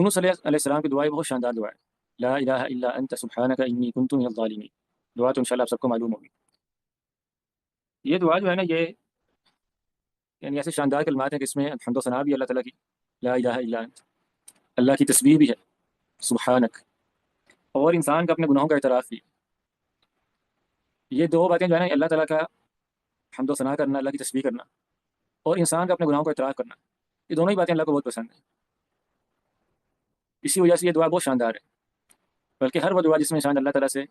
یونس علیہ السلام کی دعا بہت شاندار دعا ہے، لا الہ الا انت سبحانک انی کنت من الظالمین۔ دعا تو انشاءاللہ آپ سب کو معلوم ہوگی۔ یہ دعا جو ہے نا، یہ یعنی ایسے شاندار کلمات ہیں کہ اس میں حمد و ثنا بھی اللہ تعالیٰ کی، لا الہ الا انت، اللہ کی تسبیح بھی ہے، سبحانک، اور انسان کا اپنے گناہوں کا اعتراف بھی۔ یہ دو باتیں جو ہے نا، اللہ تعالیٰ کا حمد و ثنا کرنا، اللہ کی تسبیح کرنا، اور انسان کا اپنے گناہوں کا اعتراف کرنا، یہ دونوں ہی باتیں اللہ کو بہت پسند ہیں۔ اسی وجہ سے یہ دعا بہت شاندار ہے۔ بلکہ ہر وہ دعا جس میں انسان اللہ تعالیٰ سے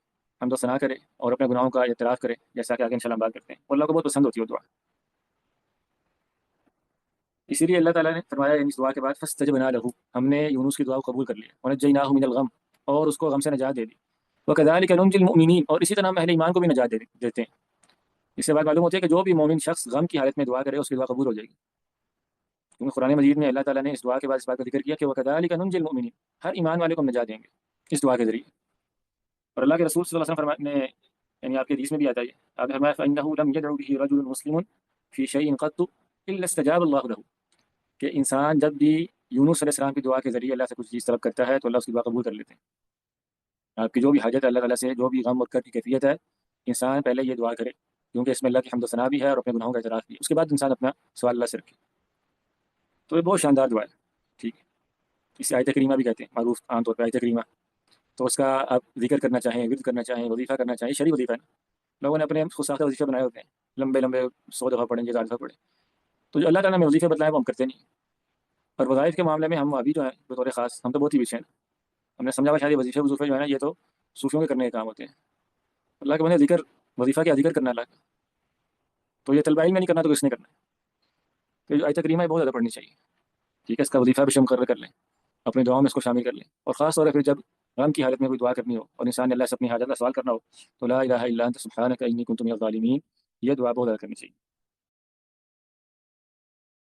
حمد و ثنا کرے اور اپنے گناہوں کا اعتراف کرے، جیسا کہ آگے انشاءاللہ ہم بات کرتے ہیں، وہ اللہ کو بہت پسند ہوتی ہے وہ دعا۔ اسی لیے اللہ تعالیٰ نے فرمایا اس دعا کے بعد فاستجبنا لہ، ہم نے یونس کی دعا کو قبول کر لیا، ونجیناہ من الغم، اور اس کو غم سے نجات دے دی، وکذالک ننجی المؤمنین، اور اسی طرح ہم اہل ایمان کو بھی نجات دیتے ہیں۔ اس سے بات معلوم ہوتی ہے کہ جو بھی مومن شخص غم کی حالت میں دعا کرے اس کی دعا قبول ہو جائے گی، کیونکہ قرآن مجید میں اللہ تعالیٰ نے اس دعا کے بعد اس بات کا ذکر کیا کہ وکذالک ننجی المؤمنین، ہر ایمان والے کو ہم نجات دیں گے اس دعا کے ذریعے۔ اور اللہ کے رسول صلی اللہ علیہ وسلم نے یعنی آپ کے حدیث میں بھی آتا ہے، آپ نے فرمایا فإنه لم يدع به رجل مسلم في شيء قط إلا استجاب الله له، کہ انسان جب بھی یونس علیہ السلام کی دعا کے ذریعے اللہ سے کچھ چیز طلب کرتا ہے تو اللہ اس کی دعا قبول کر لیتے ہیں۔ آپ کی جو بھی حاجت ہے اللہ تعالیٰ سے، جو بھی غم اور کرب کی کیفیت ہے، انسان پہلے یہ دعا کرے، کیونکہ اس میں اللہ کی حمد و ثنا بھی ہے اور اپنے گناہوں کا اعتراف بھی ہے، اس کے بعد انسان اپنا سوال اللہ سے رکھے۔ تو یہ بہت شاندار دعا ہے، ٹھیک ہے۔ اسے آیت کریمہ بھی کہتے ہیں، معروف عام طور پہ آیت کریمہ۔ تو اس کا آپ ذکر کرنا چاہیں، ورد کرنا چاہیں، وظیفہ کرنا چاہیں، شرعی وظیفہ ہے نا، لوگوں نے اپنے خود ساختہ وظیفے بنائے ہوتے ہیں، لمبے لمبے 100 دفعہ پڑھیں گے، 1000 دفعہ پڑھیں۔ تو جو اللہ تعالیٰ نے وظیفے بتلائے وہ ہم کرتے نہیں، اور وظائف کے معاملے میں ہم ابھی جو ہیں بطور خاص ہم تو بہت ہی پیچھے ہیں۔ ہم نے سمجھا ہوا شاید وظیفے وظیفے جو ہے نا یہ تو صوفیوں کے کرنے کے کام ہوتے ہیں۔ اللہ کے بندے ذکر، وظیفہ کیا ذکر کرنا اللہ کا، تو یہ طلبہ علم میں نہیں کرنا تو کس نے کرنا ہے؟ تو جو آیت کریمہ ہے بہت زیادہ پڑھنی چاہیے، ٹھیک ہے۔ اس کا وظیفہ بھی مقرر کر لیں، اپنے دعاؤں میں اس کو شامل کر لیں، اور خاص طور پہ پھر جب غم کی حالت میں کوئی دعا کرنی ہو اور انسان نے اللہ سے اپنی حاجت کا سوال کرنا ہو تو لا الہ الا انت سبحانک انی کنت من الظالمین، یہ دعا بہت زیادہ کرنی چاہیے۔